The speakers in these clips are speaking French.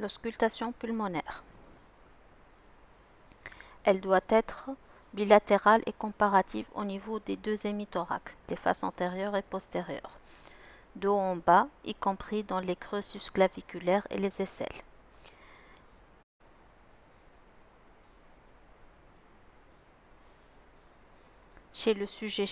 L'auscultation pulmonaire. Elle doit être bilatérale et comparative au niveau des deux hémithorax, les faces antérieures et postérieures, de haut en bas, y compris dans les creux susclaviculaires et les aisselles. Chez le sujet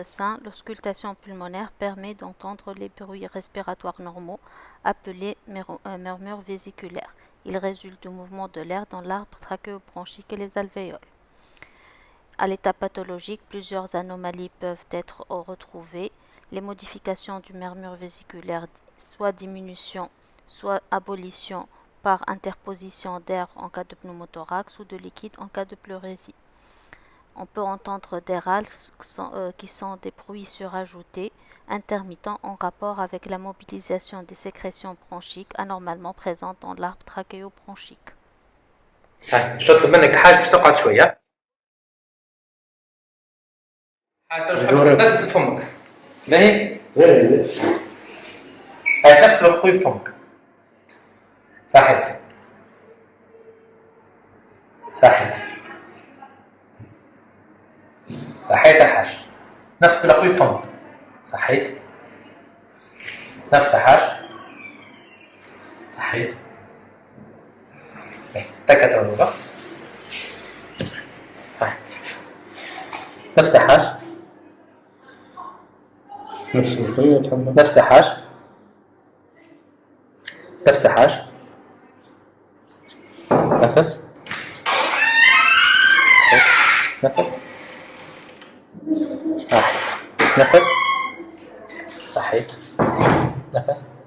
sain, l'auscultation pulmonaire permet d'entendre les bruits respiratoires normaux, appelés murmures vésiculaires. Ils résultent du mouvement de l'air dans l'arbre trachéobronchique et les alvéoles. À l'état pathologique, plusieurs anomalies peuvent être retrouvées. Les modifications du murmure vésiculaire, soit diminution, soit abolition par interposition d'air en cas de pneumothorax ou de liquide en cas de pleurésie. On peut entendre des râles qui sont des bruits surajoutés, intermittents en rapport avec la mobilisation des sécrétions bronchiques anormalement présentes dans l'arbre trachéobronchique. باش نطلب منك حاجه باش تقعد شويه. حاجه تنفس فمك. باهي؟ هاي نفس الوقت بفمك. صحيت. صحيت يا حاج. نفس الوقت بفمك. صحيت. نفس حاج. صحيت. تكت عروبة. صحيت. نفس حاج. نفس القية. نفس حاج. نفس حاج. نفس. نفس. صحيت. نفس. صحيت. نفس.